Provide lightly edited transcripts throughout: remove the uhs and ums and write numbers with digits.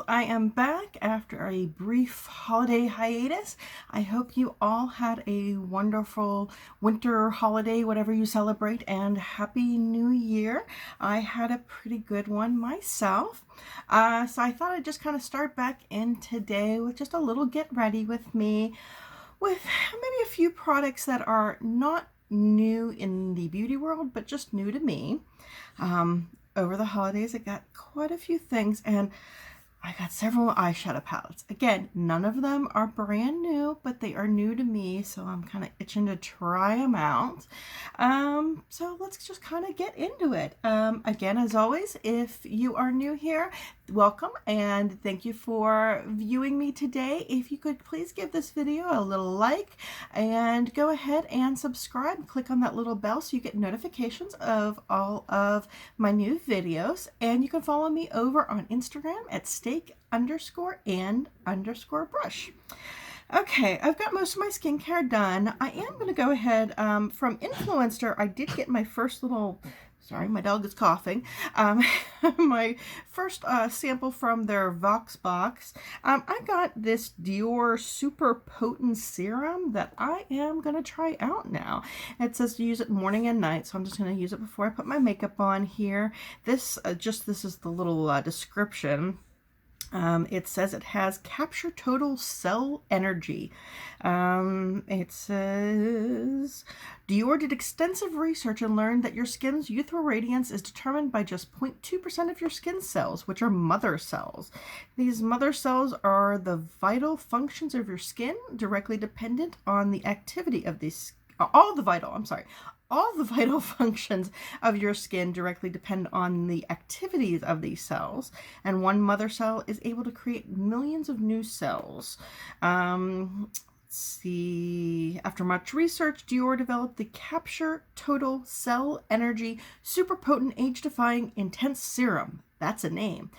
I am back after a brief holiday hiatus. I hope you all had a wonderful winter holiday, whatever you celebrate, and Happy New Year. I had a pretty good one myself. So I thought I'd just kind of start back in today with just a little get ready with me with maybe a few products that are not new in the beauty world, but just new to me. Over the holidays, I got quite a few things, and I got several eyeshadow palettes. Again, none of them are brand new, but they are new to me, so I'm kind of itching to try them out. So let's just kind of get into it. Again, as always, if you are new here, welcome and thank you for viewing me today. If you could please give this video a little like and go ahead and subscribe. Click on that little bell so you get notifications of all of my new videos. And you can follow me over on Instagram at steak_and_brush. Okay, I've got most of my skincare done. I am going to go ahead from Influencer. I did get my first little, sorry, my dog is coughing, my first sample from their Vox box. I got this Dior Super Potent Serum that I am going to try out now. It says to use it morning and night, so I'm just going to use it before I put my makeup on here. This is the little description. It says it has capture total cell energy. It says Dior did extensive research and learned that your skin's youthful radiance is determined by just 0.2% of your skin cells, which are mother cells. These mother cells are the vital functions of your skin, directly dependent on the activity of these. All the vital functions of your skin directly depend on the activities of these cells, and one mother cell is able to create millions of new cells. Let's see. After much research, Dior developed the Capture Total Cell Energy Super Potent Age-Defying Intense Serum. That's a name.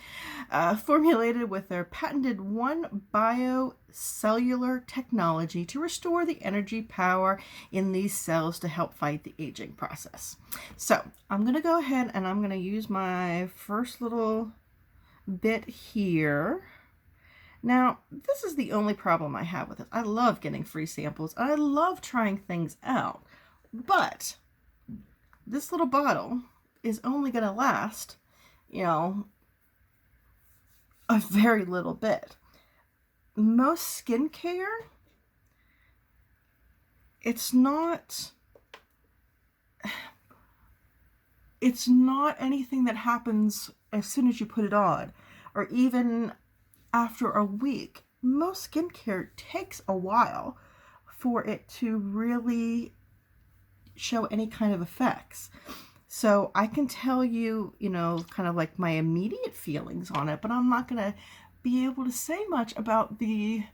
Formulated with their patented One Biocellular technology to restore the energy power in these cells to help fight the aging process. So I'm going to go ahead and I'm going to use my first little bit here. Now, this is the only problem I have with it. I love getting free samples. I love trying things out. But this little bottle is only going to last, you know, a very little bit. Most skincare, it's not anything that happens as soon as you put it on, or even after a week. Most skincare takes a while for it to really show any kind of effects. So I can tell you, kind of like my immediate feelings on it, but I'm not going to be able to say much about the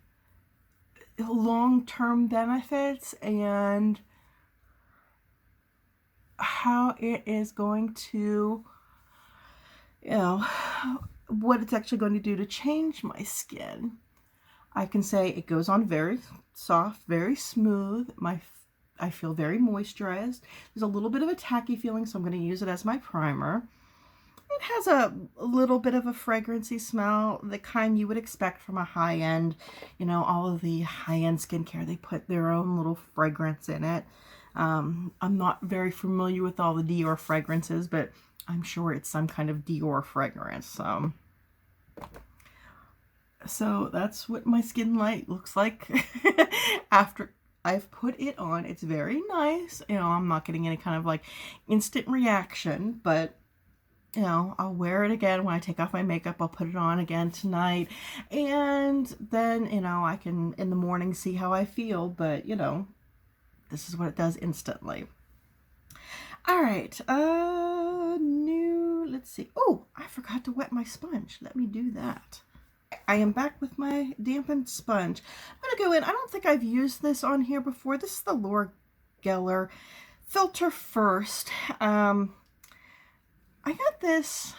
long-term benefits and how it is going to, what it's actually going to do to change my skin. I can say it goes on very soft, very smooth. I feel very moisturized. There's a little bit of a tacky feeling, so I'm going to use it as my primer. It has a little bit of a fragrancy smell, the kind you would expect from a high-end, all of the high-end skincare, they put their own little fragrance in it. I'm not very familiar with all the Dior fragrances, but I'm sure it's some kind of Dior fragrance. So that's what my skin light looks like after I've put it on. It's very nice. I'm not getting any kind of like instant reaction, but I'll wear it again when I take off my makeup. I'll put it on again tonight, and then, I can in the morning see how I feel, but this is what it does instantly. All right, let's see. Oh, I forgot to wet my sponge. Let me do that. I am back with my dampened sponge. I'm going to go in. I don't think I've used this on here before. This is the Laura Geller Filter First. I got this.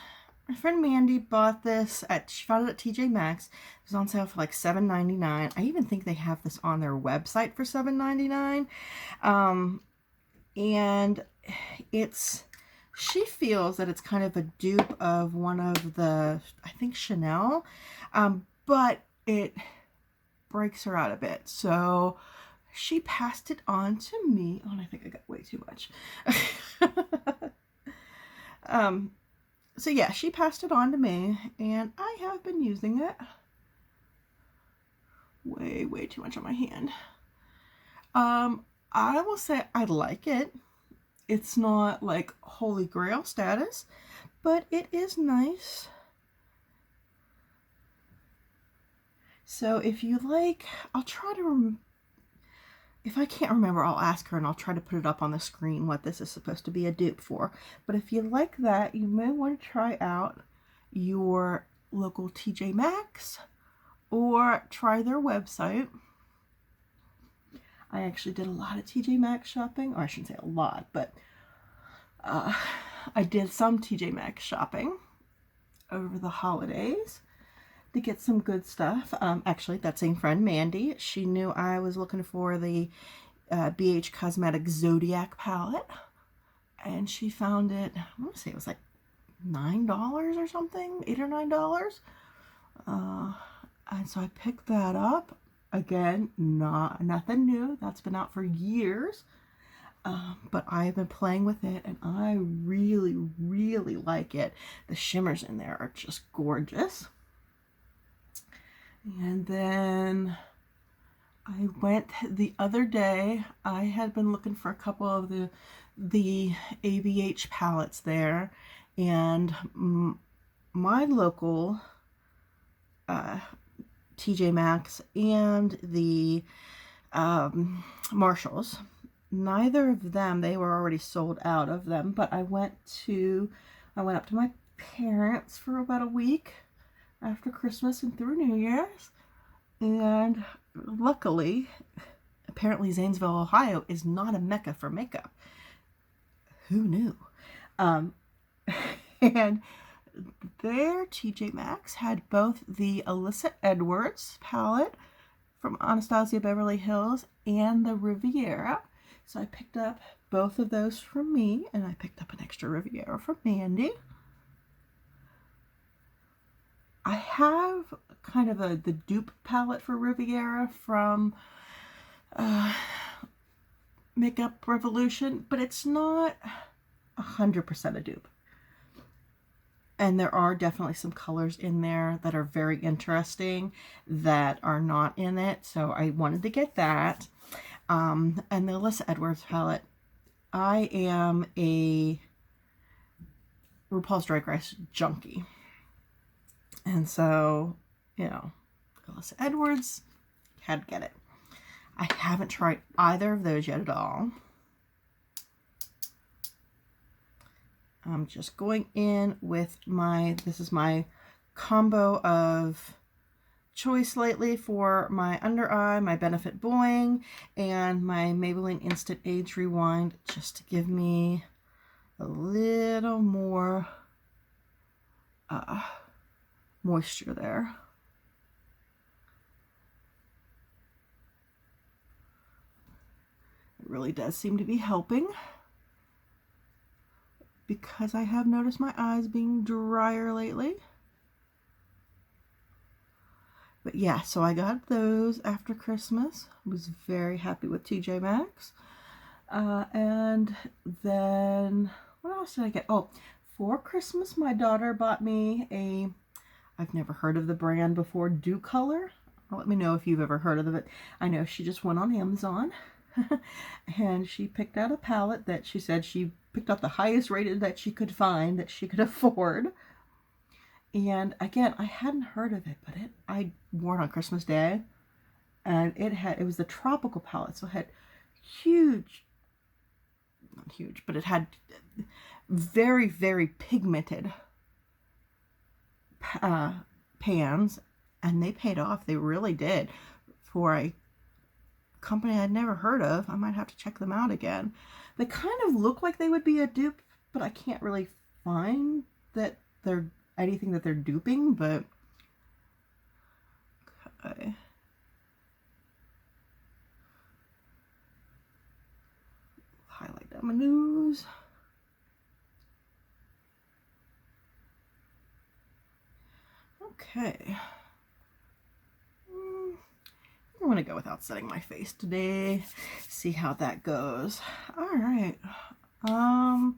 My friend Mandy bought this. She found it at TJ Maxx. It was on sale for like $7.99. I even think they have this on their website for $7.99. And it's she feels that it's kind of a dupe of one of the, I think Chanel, but it breaks her out a bit. So she passed it on to me. Oh, and I think I got way too much. So yeah, she passed it on to me, and I have been using it. Way too much on my hand. I will say I like it. It's not like holy grail status, but it is nice. So if you like, I'll try to, if I can't remember, I'll ask her and I'll try to put it up on the screen what this is supposed to be a dupe for. But if you like that, you may want to try out your local TJ Maxx or try their website. I actually did a lot of TJ Maxx shopping, or I shouldn't say a lot, but I did some TJ Maxx shopping over the holidays to get some good stuff. Actually, that same friend, Mandy, she knew I was looking for the BH Cosmetics Zodiac palette, and she found it, I want to say it was like $9 or something, $8 or $9. And so I picked that up. Again, nothing new. That's been out for years. But I've been playing with it, and I really like it. The shimmers in there are just gorgeous. And then I went the other day. I had been looking for a couple of the ABH palettes there, and my local TJ Maxx and the Marshalls, neither of them, they were already sold out of them, but I went up to my parents for about a week after Christmas and through New Year's, and luckily, apparently Zanesville, Ohio is not a mecca for makeup. Who knew? And their TJ Maxx had both the Alyssa Edwards palette from Anastasia Beverly Hills and the Riviera. So I picked up both of those for me, and I picked up an extra Riviera for Mandy. I have kind of the dupe palette for Riviera from Makeup Revolution, but it's not 100% a dupe. And there are definitely some colors in there that are very interesting that are not in it. So I wanted to get that. And the Alyssa Edwards palette. I am a RuPaul's Drag Race junkie. And so, you know, Alyssa Edwards, had to get it. I haven't tried either of those yet at all. I'm just going in with this is my combo of choice lately for my under eye, my Benefit Boing, and my Maybelline Instant Age Rewind, just to give me a little more moisture there. It really does seem to be helping, because I have noticed my eyes being drier lately. But yeah, so I got those after Christmas. I was very happy with TJ Maxx. And then, what else did I get? Oh, for Christmas, my daughter bought me I've never heard of the brand before, Dew Color. Let me know if you've ever heard of it. I know she just went on Amazon and she picked out a palette that she said she picked out the highest rated that she could find that she could afford. And again, I hadn't heard of it, but I wore it on Christmas Day, and it was the tropical palette, so it had not huge, but it had very pigmented pans, and they paid off. They really did. For a company I'd never heard of, I might have to check them out again. They kind of look like they would be a dupe, but I can't really find that they're anything that they're duping, but okay. Highlight down my nose. Okay. I'm going to go without setting my face today. See how that goes. All right. What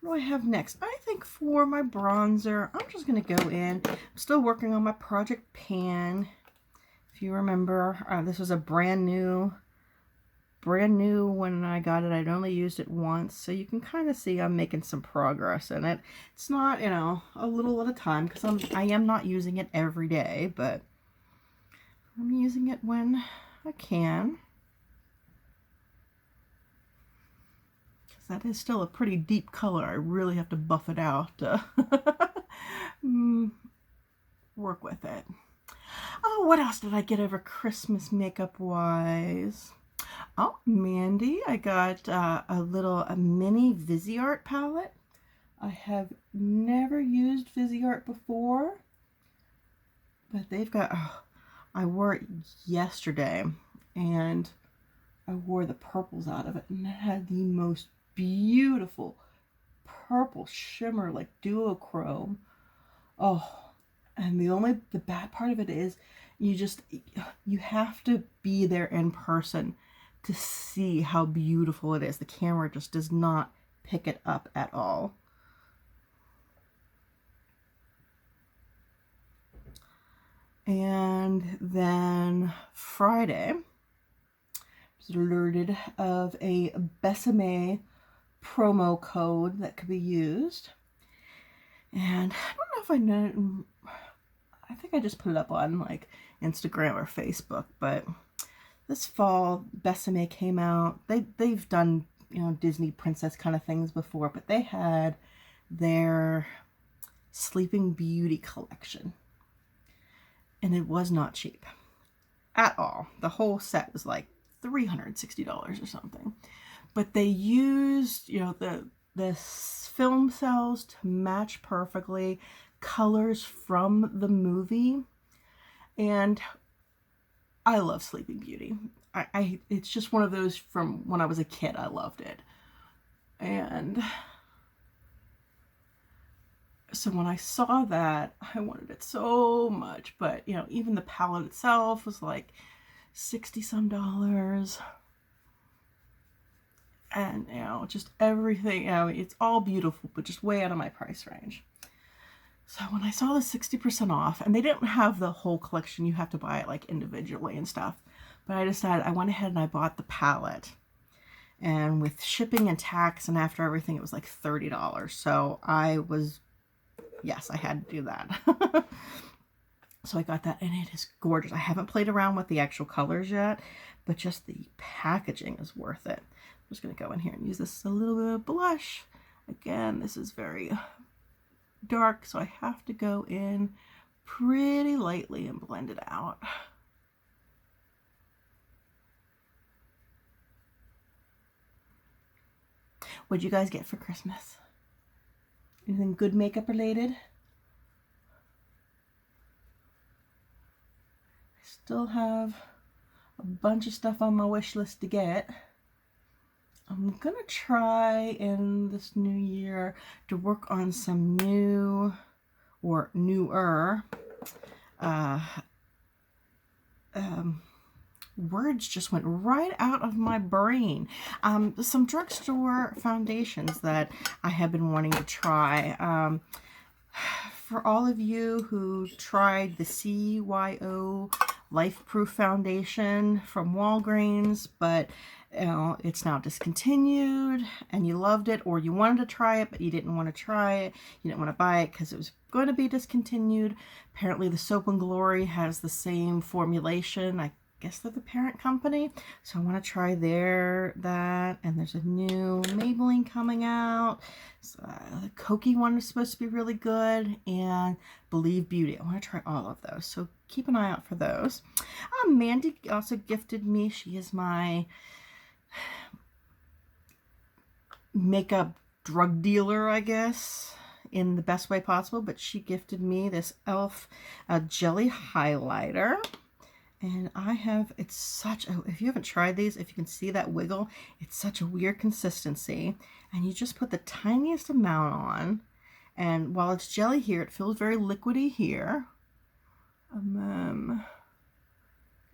do I have next? I think for my bronzer, I'm just going to go in. I'm still working on my Project Pan. If you remember, this was a brand new when I got it. I'd only used it once, so you can kind of see I'm making some progress in it. It's not, you know, a little at a time, because I am not using it every day, but I'm using it when I can. Because that is still a pretty deep color. I really have to buff it out to work with it. Oh, what else did I get over Christmas makeup-wise? Oh, Mandy, I got a mini Viseart palette. I have never used Viseart before, but they've got, oh, I wore it yesterday, and I wore the purples out of it, and it had the most beautiful purple shimmer, like duochrome. Oh, and the bad part of it is you have to be there in person to see how beautiful it is. The camera just does not pick it up at all. And then Friday, I was alerted of a Besame promo code that could be used. And I don't know if I know, I think I just put it up on like Instagram or Facebook, but this fall Besame came out. They've done, you know, Disney princess kind of things before, but they had their Sleeping Beauty collection. And it was not cheap at all. The whole set was like $360 or something. But they used, you know, the film cells to match perfectly colors from the movie. And I love Sleeping Beauty. It's just one of those from when I was a kid. I loved it. And so when I saw that, I wanted it so much. But, you know, even the palette itself was like $60 some. And, you know, just everything, you know, it's all beautiful, but just way out of my price range. So when I saw the 60% off, and they didn't have the whole collection, you have to buy it like individually and stuff. But I decided, I went ahead and I bought the palette. And with shipping and tax and after everything, it was like $30. So yes, I had to do that. So I got that, and it is gorgeous. I haven't played around with the actual colors yet, but just the packaging is worth it. I'm just going to go in here and use this as a little bit of blush. Again, this is very dark, so I have to go in pretty lightly and blend it out. What'd you guys get for Christmas? Anything good makeup related? I still have a bunch of stuff on my wish list to get. I'm gonna try in this new year to work on some new or newer words just went right out of my brain. Some drugstore foundations that I have been wanting to try. For all of you who tried the CYO Life Proof Foundation from Walgreens, but you know, it's now discontinued, and you loved it, or you wanted to try it, but you didn't want to try it, you didn't want to buy it because it was going to be discontinued. Apparently the Soap and Glory has the same formulation. I guess they're the parent company, so I want to try that. And there's a new Maybelline coming out. So, the Cokie one is supposed to be really good, and Believe Beauty. I want to try all of those, so keep an eye out for those. Mandy also gifted me, she is my makeup drug dealer, I guess, in the best way possible, but she gifted me this e.l.f. Jelly highlighter. And it's such a, if you haven't tried these, if you can see that wiggle, it's such a weird consistency. And you just put the tiniest amount on. And while it's jelly here, it feels very liquidy here. And then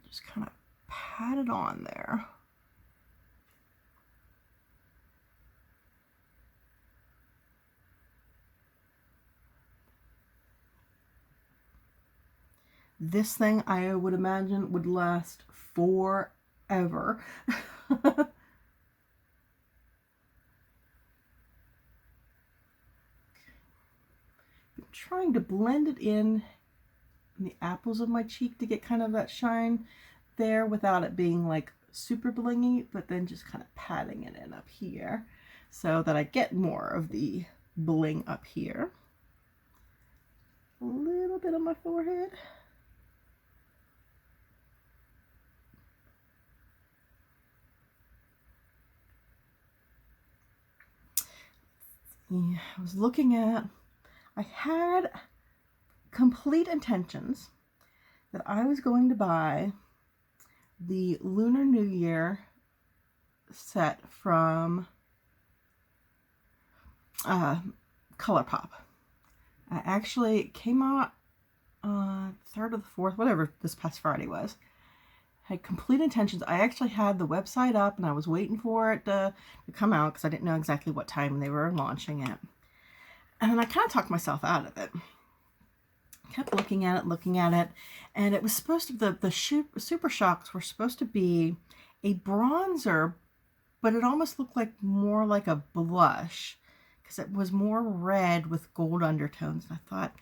just kind of pat it on there. This thing, I would imagine, would last forever. I'm trying to blend it in the apples of my cheek to get kind of that shine there without it being like super blingy, but then just kind of patting it in up here so that I get more of the bling up here. A little bit on my forehead. Yeah, I was looking at, I had complete intentions that I was going to buy the Lunar New Year set from ColourPop. I actually came out 3rd or the 4th, whatever this past Friday was. Had complete intentions. I actually had the website up and I was waiting for it to come out because I didn't know exactly what time they were launching it. And then I kind of talked myself out of it. Kept looking at it, and it was supposed to, the Super Shocks were supposed to be a bronzer, but it almost looked like more like a blush because it was more red with gold undertones. And I thought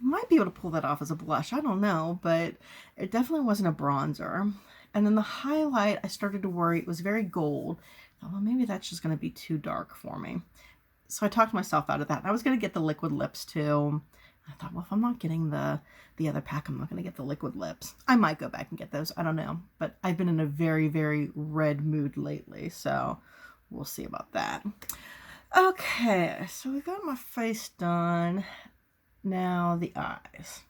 I might be able to pull that off as a blush. I don't know, but it definitely wasn't a bronzer. And then the highlight, I started to worry. It was very gold. I thought, well, maybe that's just going to be too dark for me. So I talked myself out of that. I was going to get the liquid lips too. I thought, well, if I'm not getting the other pack, I'm not going to get the liquid lips. I might go back and get those. I don't know. But I've been in a very, very red mood lately. So we'll see about that. Okay, so we got my face done. Now the eyes.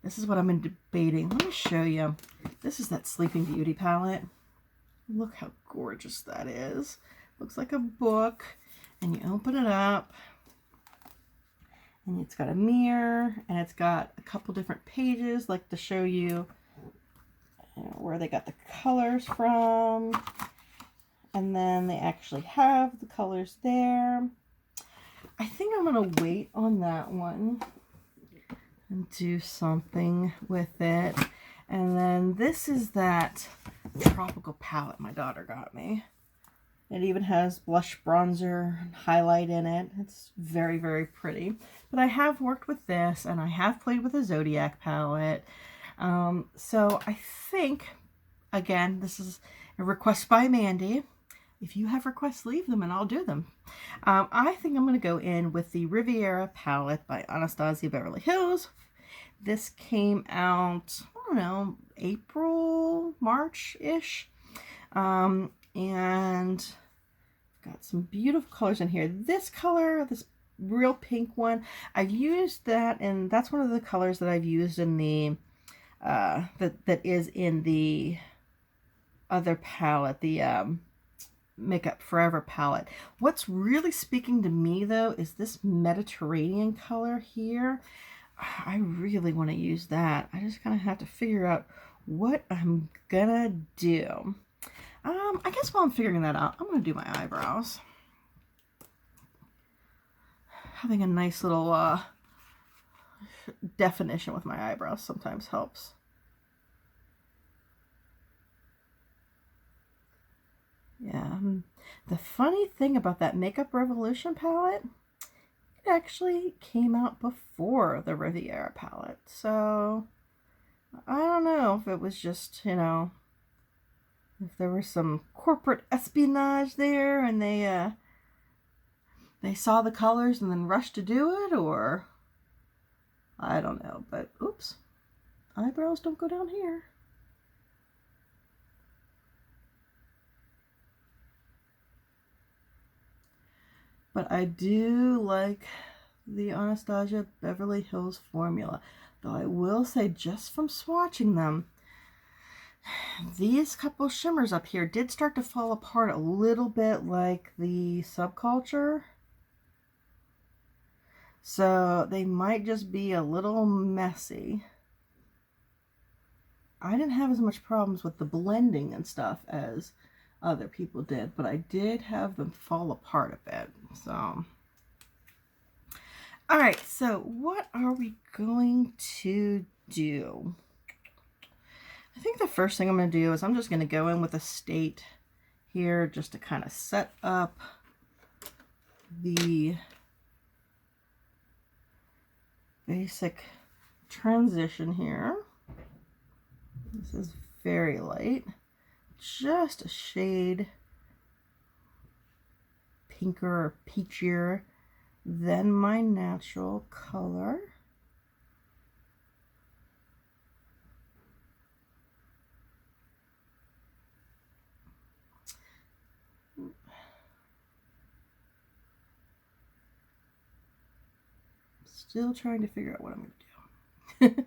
This is what I've been debating. Let me show you. This is that Sleeping Beauty palette. Look how gorgeous that is. Looks like a book. And you open it up. And it's got a mirror. And it's got a couple different pages, like to show you where they got the colors from. And then they actually have the colors there. I think I'm going to wait on that one and do something with it. And then this is that tropical palette my daughter got me. It even has blush, bronzer, and highlight in it. It's very, very pretty. But I have worked with this, and I have played with a Zodiac palette. So I think, again, this is a request by Mandy. If you have requests, leave them and I'll do them. I think I'm going to go in with the Riviera palette by Anastasia Beverly Hills. This came out, I don't know, April, March-ish. And got some beautiful colors in here. This color, this real pink one, I've used that, and that's one of the colors that I've used in the, that is in the other palette, the Makeup Forever palette. What's really speaking to me though is this Mediterranean color here. I really want to use that. I just kind of have to figure out what I'm gonna do. I guess while I'm figuring that out, I'm gonna do my eyebrows. Having a nice little definition with my eyebrows sometimes helps. Yeah, the funny thing about that Makeup Revolution palette, it actually came out before the Riviera palette. So, I don't know if it was just, you know, if there was some corporate espionage there and they saw the colors and then rushed to do it, or I don't know. But, oops, eyebrows don't go down here. But I do like the Anastasia Beverly Hills formula. Though I will say, just from swatching them, these couple shimmers up here did start to fall apart a little bit like the Subculture. So they might just be a little messy. I didn't have as much problems with the blending and stuff as other people did, but I did have them fall apart a bit. So, all right, so what are we going to do? I think the first thing I'm going to do is I'm just going to go in with a state here just to kind of set up the basic transition here. This is very light, just a shade pinker or peachier than my natural color. Still trying to figure out what I'm going to do.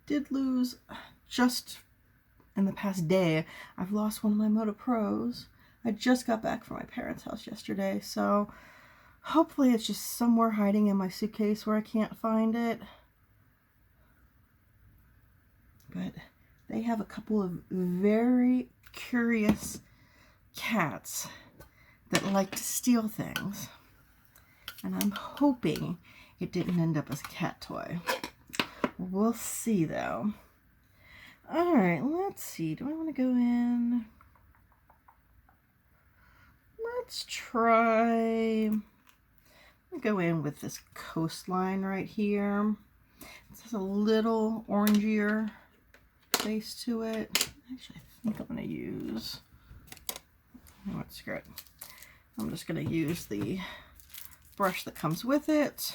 Did lose just in the past day. I've lost one of my Moto Pros. I just got back from my parents' house yesterday, so hopefully it's just somewhere hiding in my suitcase where I can't find it. But they have a couple of very curious cats that like to steal things, and I'm hoping it didn't end up as a cat toy. We'll see, though. All right, let's see. Do I want to go in? Let's try. I'll go in with this coastline right here. It has a little orangier face to it. Actually, I think I'm going to use. You know what? Screw it. I'm just going to use the brush that comes with it.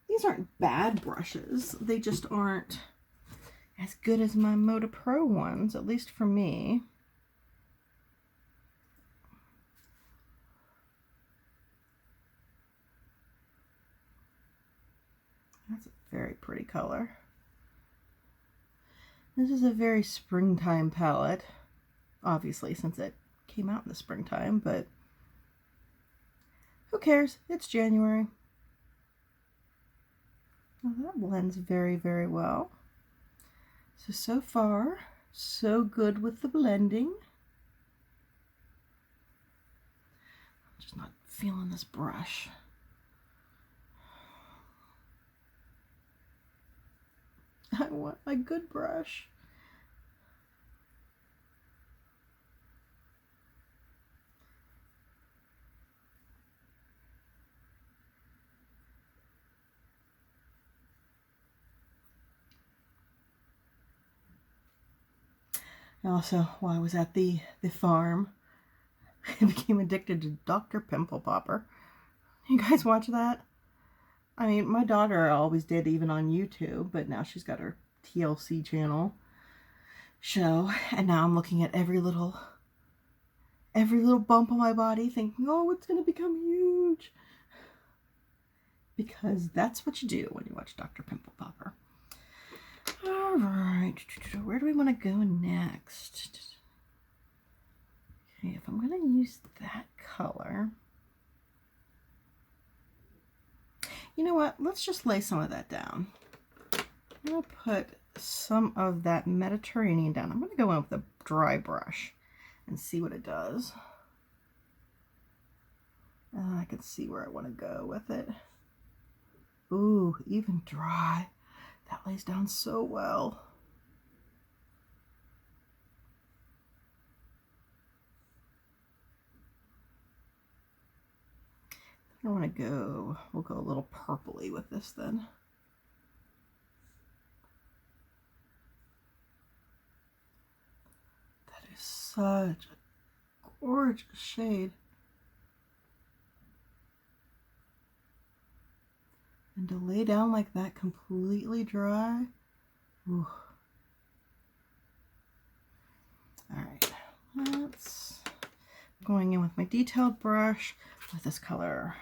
These aren't bad brushes, they just aren't as good as my Moto Pro ones, at least for me. That's a very pretty color. This is a very springtime palette, obviously, since it came out in the springtime, but who cares? It's January. Well, that blends very, very well. So far, so good with the blending. I'm just not feeling this brush. I want my good brush. Also, while I was at the farm, I became addicted to Dr. Pimple Popper. You guys watch that? I mean, my daughter always did, even on YouTube, but now she's got her TLC channel show, and now I'm looking at every little bump on my body thinking, oh, it's going to become huge. Because that's what you do when you watch Dr. Pimple Popper. All right, where do we want to go next? Okay, if I'm going to use that color, you know what? Let's just lay some of that down. I'm going to put some of that Mediterranean down. I'm going to go in with a dry brush and see what it does. I can see where I want to go with it. Ooh, even dry. That lays down so well. I want to go, we'll go a little purpley with this then. That is such a gorgeous shade. And to lay down like that completely dry. Ooh. All right, going in with my detailed brush with this color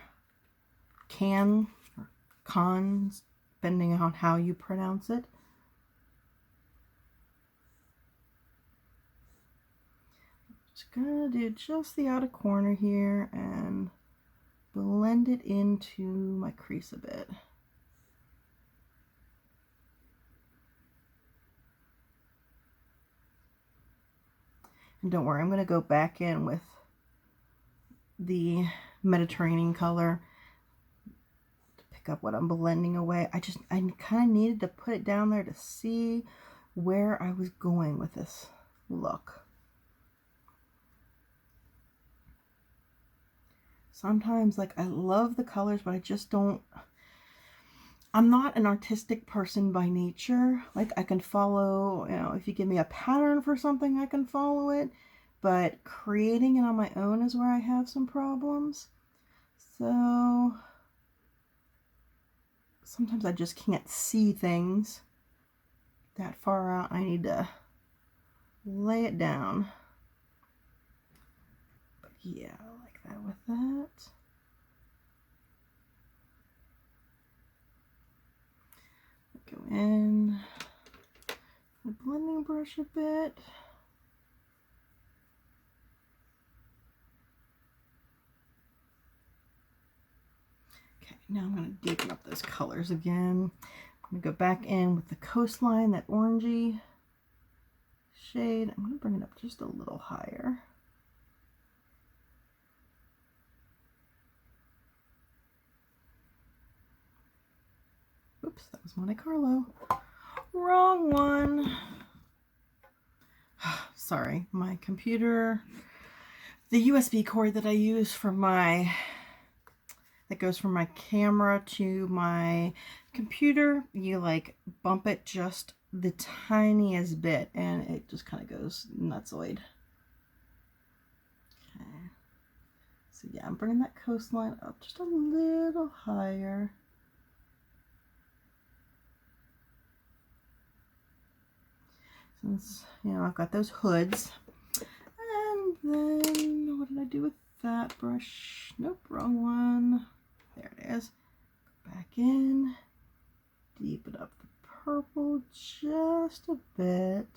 Can, or Cons, depending on how you pronounce it. Just gonna do just the outer corner here and blend it into my crease a bit. And don't worry, I'm going to go back in with the Mediterranean color to pick up what I'm blending away. I kind of needed to put it down there to see where I was going with this look. Sometimes, like, I love the colors, but I just don't, I'm not an artistic person by nature. Like, I can follow, you know, if you give me a pattern for something, I can follow it. But creating it on my own is where I have some problems. So sometimes I just can't see things that far out. I need to lay it down. But yeah, I like that with that. Go in the blending brush a bit. Okay, now I'm going to deepen up those colors again. I'm going to go back in with the Coastline, that orangey shade. I'm going to bring it up just a little higher. Oops, that was Monte Carlo. Wrong one. Sorry, my computer, the USB cord that I use for my, that goes from my camera to my computer, you like bump it just the tiniest bit and it just kind of goes nutsoid. Okay, so yeah, I'm bringing that Coastline up just a little higher. Since, you know, I've got those hoods. And then, what did I do with that brush? Nope, wrong one. There it is. Go back in. Deepen up the purple just a bit.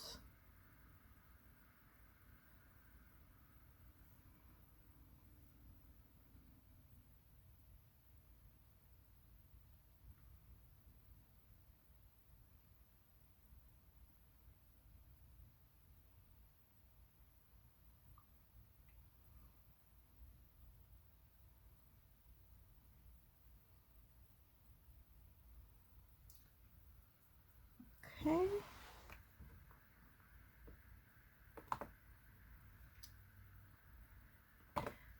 Okay.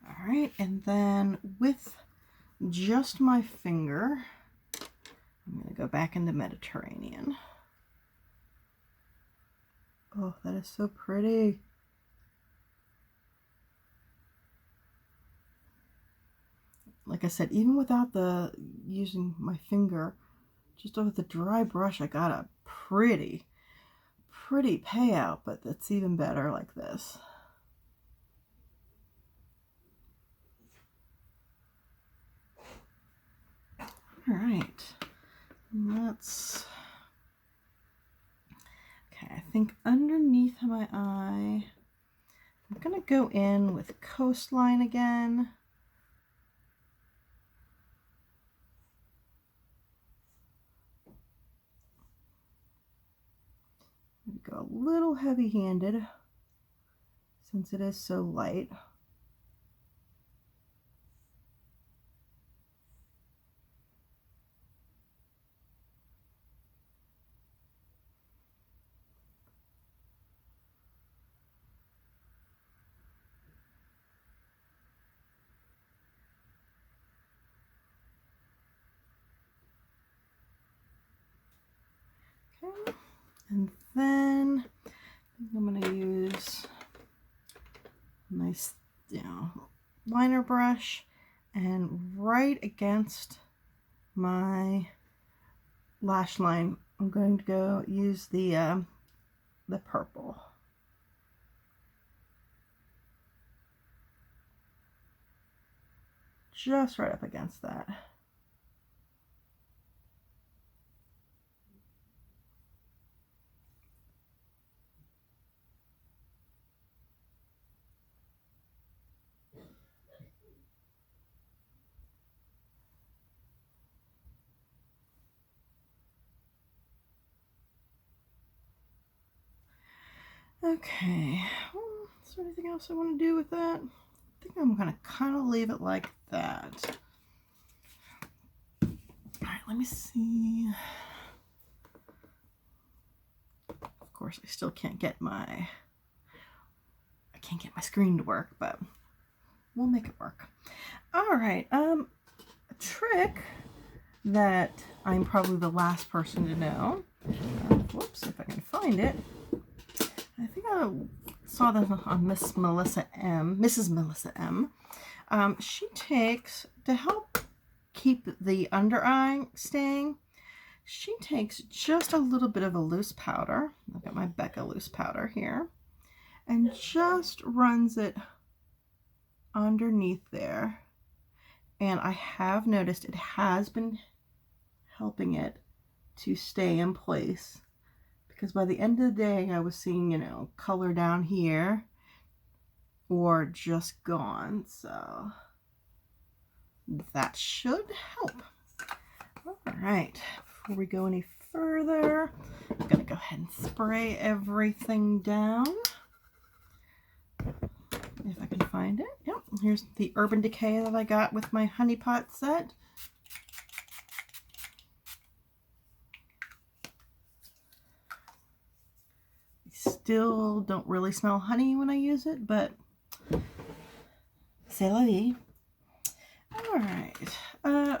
All right, and then with just my finger, I'm going to go back into Mediterranean. Oh, that is so pretty. Like I said, even without the using my finger, just with the dry brush, I got a pretty payout, but that's even better like this. All right, let's, okay, I think underneath my eye, I'm gonna go in with Coastline again. Go a little heavy-handed since it is so light. Okay, and then I'm going to use a nice, you know, liner brush, and right against my lash line, I'm going to go use the purple. Just right up against that. Okay, is there anything else I want to do with that? I think I'm going to kind of leave it like that. All right, let me see. Of course, I still can't get my screen to work, but we'll make it work. All right, a trick that I'm probably the last person to know. Whoops, if I can find it. I think I saw this on Mrs. Melissa M. She takes, to help keep the under eye staying, she takes just a little bit of a loose powder. I've got my Becca loose powder here. And just runs it underneath there. And I have noticed it has been helping it to stay in place. Because by the end of the day, I was seeing, you know, color down here or just gone. So that should help. All right, before we go any further, I'm going to go ahead and spray everything down. If I can find it. Yep, here's the Urban Decay that I got with my honey pot set. Still don't really smell honey when I use it, but c'est la vie. All right,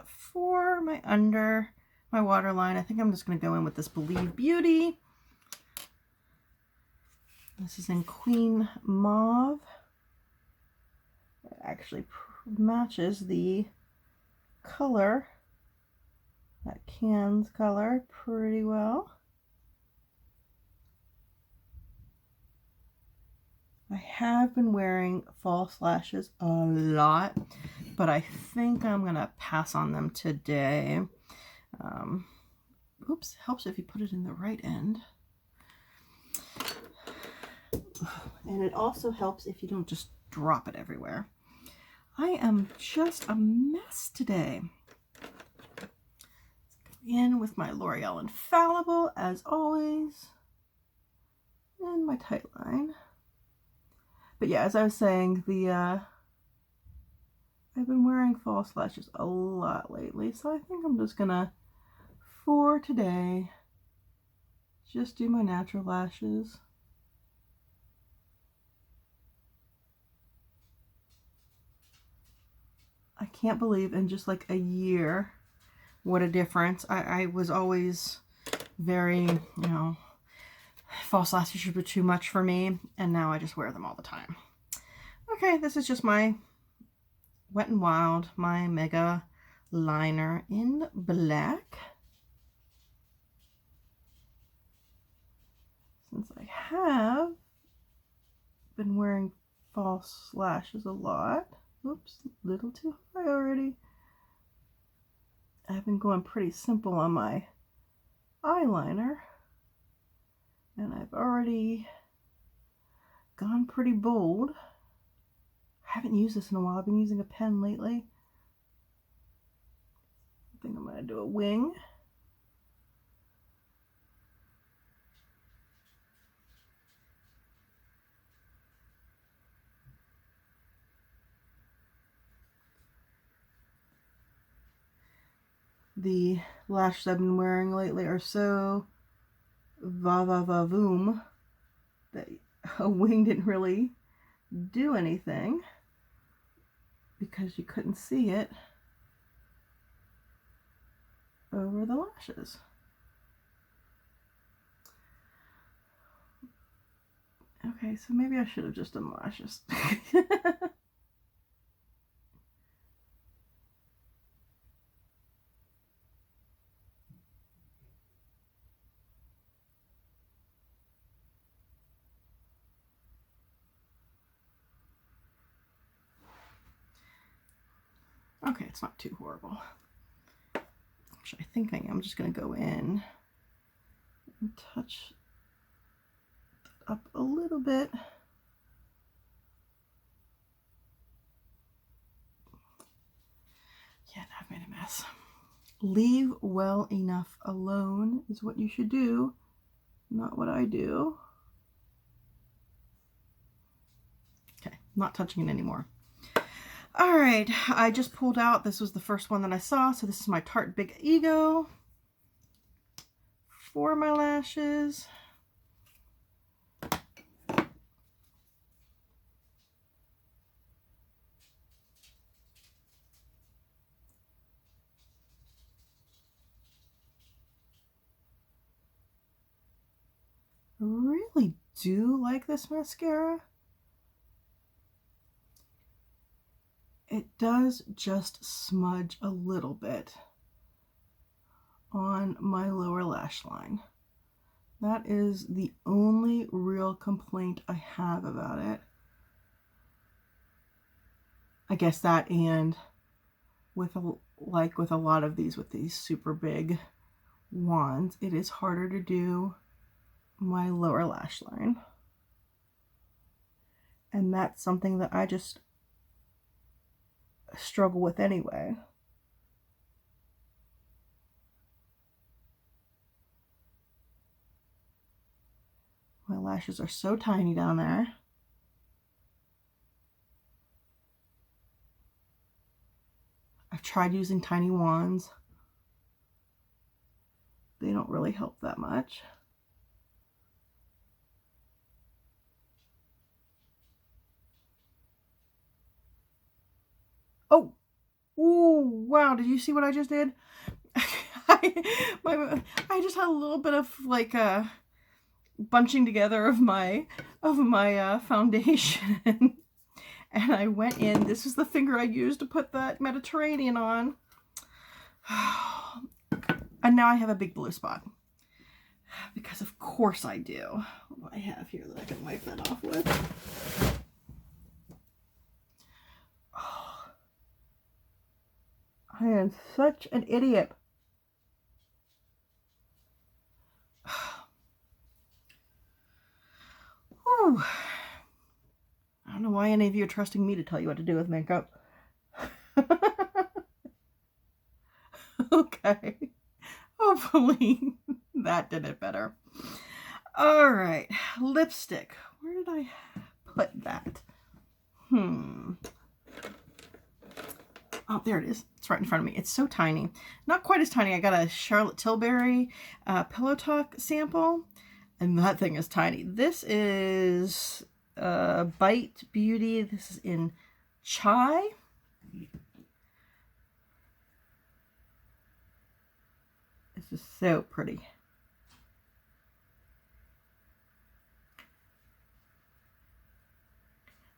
for my waterline, I think I'm just going to go in with this Believe Beauty. This is in Queen Mauve. It actually matches the color, that can's color, pretty well. I have been wearing false lashes a lot, but I think I'm going to pass on them today. Oops, helps if you put it in the right end. And it also helps if you don't just drop it everywhere. I am just a mess today. Let's go in with my L'Oreal Infallible, as always, and my tight line. But yeah, as I was saying, I've been wearing false lashes a lot lately, so I think I'm just gonna, for today, just do my natural lashes. I can't believe in just like a year what a difference. I was always very, you know, false lashes were too much for me, and now I just wear them all the time. Okay, this is just my Wet n Wild, my Megaliner in black. Since I have been wearing false lashes a lot. Oops, a little too high already. I've been going pretty simple on my eyeliner. And I've already gone pretty bold. I haven't used this in a while. I've been using a pen lately. I think I'm going to do a wing. The lashes I've been wearing lately are so va-va-va-voom that a wing didn't really do anything because you couldn't see it over the lashes. Okay, so maybe I should have just done lashes. Okay, it's not too horrible. Actually, I think I'm just going to go in and touch up a little bit. Yeah, I've made a mess. Leave well enough alone is what you should do, not what I do. not touching it anymore. All right, I just pulled out, this was the first one that I saw, so this is my Tarte Big Ego for my lashes. I really do like this mascara. It does just smudge a little bit on my lower lash line. That is the only real complaint I have about it. I guess that, and with a lot of these, with these super big wands, it is harder to do my lower lash line. And that's something that I just struggle with anyway. My lashes are so tiny down there. I've tried using tiny wands. They don't really help that much. Oh, ooh, wow, did you see what I just did? I just had a little bit of like a bunching together of my foundation. And I went in, this is the finger I used to put that Mediterranean on. And now I have a big blue spot. Because of course I do. What do I have here that I can wipe that off with? I am such an idiot. Whew. I don't know why any of you are trusting me to tell you what to do with makeup. Okay. Hopefully that did it better. All right. Lipstick. Where did I put that? Oh, there it is. It's right in front of me. It's so tiny. Not quite as tiny. I got a Charlotte Tilbury Pillow Talk sample, and that thing is tiny. This is Bite Beauty. This is in Chai. This is so pretty.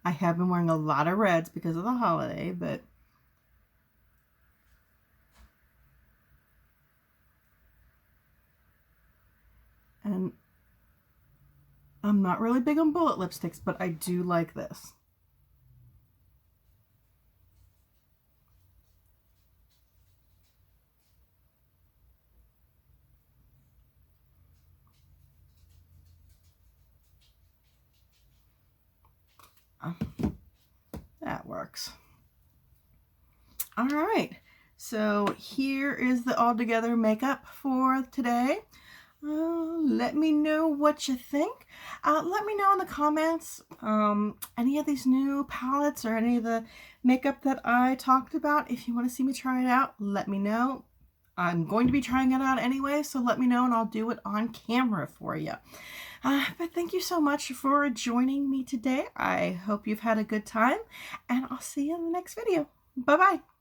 I have been wearing a lot of reds because of the holiday, but and I'm not really big on bullet lipsticks, but I do like this. That works. All right, so here is the all together makeup for today. Let me know what you think. Let me know in the comments any of these new palettes or any of the makeup that I talked about. If you want to see me try it out, let me know. I'm going to be trying it out anyway, so let me know and I'll do it on camera for you. But thank you so much for joining me today. I hope you've had a good time, and I'll see you in the next video. Bye-bye.